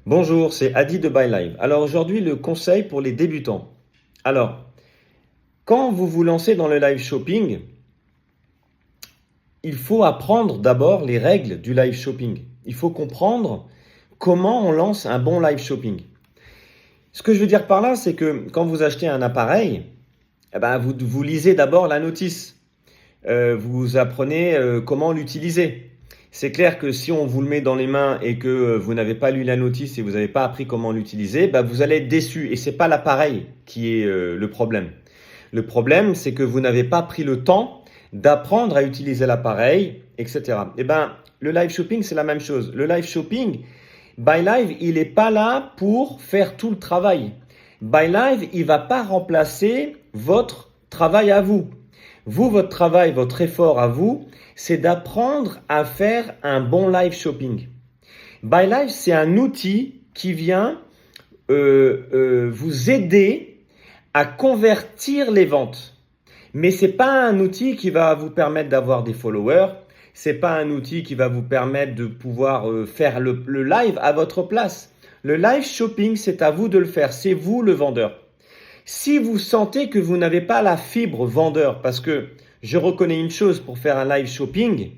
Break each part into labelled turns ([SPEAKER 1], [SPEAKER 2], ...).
[SPEAKER 1] Bonjour, c'est Adi de Buy Live. Alors aujourd'hui, le conseil pour les débutants. Alors, quand vous vous lancez dans le live shopping, il faut apprendre d'abord les règles du live shopping. Il faut comprendre comment on lance un bon live shopping. Ce que je veux dire par là, c'est que quand vous achetez un appareil, vous lisez d'abord la notice. Vous apprenez comment l'utiliser. C'est clair que si on vous le met dans les mains et que vous n'avez pas lu la notice et vous n'avez pas appris comment l'utiliser, vous allez être déçu. Et c'est pas l'appareil qui est le problème. Le problème, c'est que vous n'avez pas pris le temps d'apprendre à utiliser l'appareil, etc. Le live shopping, c'est la même chose. Le live shopping, Buy Live, il n'est pas là pour faire tout le travail. Buy Live, il va pas remplacer votre travail à vous. Vous, votre travail, votre effort à vous, c'est d'apprendre à faire un bon live shopping. Buy Live, c'est un outil qui vient vous aider à convertir les ventes. Mais c'est pas un outil qui va vous permettre d'avoir des followers. C'est pas un outil qui va vous permettre de pouvoir faire le live à votre place. Le live shopping, c'est à vous de le faire. C'est vous le vendeur. Si vous sentez que vous n'avez pas la fibre vendeur, parce que je reconnais une chose, pour faire un live shopping,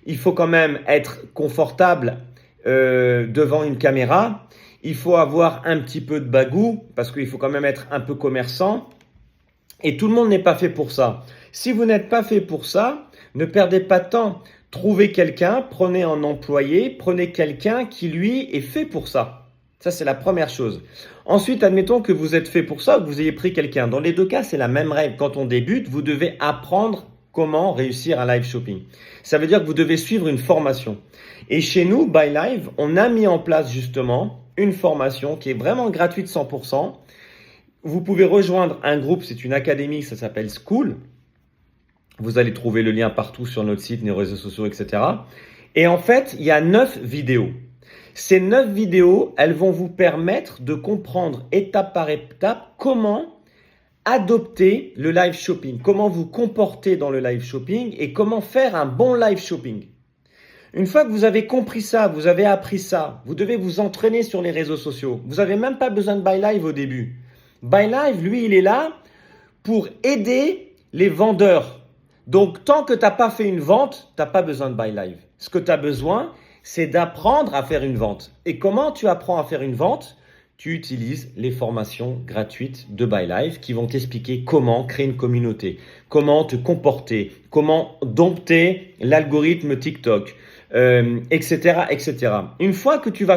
[SPEAKER 1] il faut quand même être confortable devant une caméra. Il faut avoir un petit peu de bagou, parce qu'il faut quand même être un peu commerçant. Et tout le monde n'est pas fait pour ça. Si vous n'êtes pas fait pour ça, ne perdez pas de temps. Trouvez quelqu'un, prenez un employé, prenez quelqu'un qui lui est fait pour ça. Ça, c'est la première chose. Ensuite, admettons que vous êtes fait pour ça, que vous ayez pris quelqu'un. Dans les deux cas, c'est la même règle. Quand on débute, vous devez apprendre comment réussir un live shopping. Ça veut dire que vous devez suivre une formation. Et chez nous, Buy Live, on a mis en place justement une formation qui est vraiment gratuite 100%. Vous pouvez rejoindre un groupe, c'est une académie, ça s'appelle School. Vous allez trouver le lien partout sur notre site, nos réseaux sociaux, etc. Et en fait, il y a 9 vidéos. Ces 9 vidéos, elles vont vous permettre de comprendre étape par étape comment adopter le live shopping, comment vous comporter dans le live shopping et comment faire un bon live shopping. Une fois que vous avez compris ça, vous avez appris ça, vous devez vous entraîner sur les réseaux sociaux. Vous n'avez même pas besoin de Buy Live au début. Buy Live, lui, il est là pour aider les vendeurs. Donc, tant que tu n'as pas fait une vente, tu n'as pas besoin de Buy Live. Ce que tu as besoin, c'est d'apprendre à faire une vente. Et comment tu apprends à faire une vente? Tu utilises les formations gratuites de Buy Live qui vont t'expliquer comment créer une communauté, comment te comporter, comment dompter l'algorithme TikTok, etc., etc. Une fois que tu vas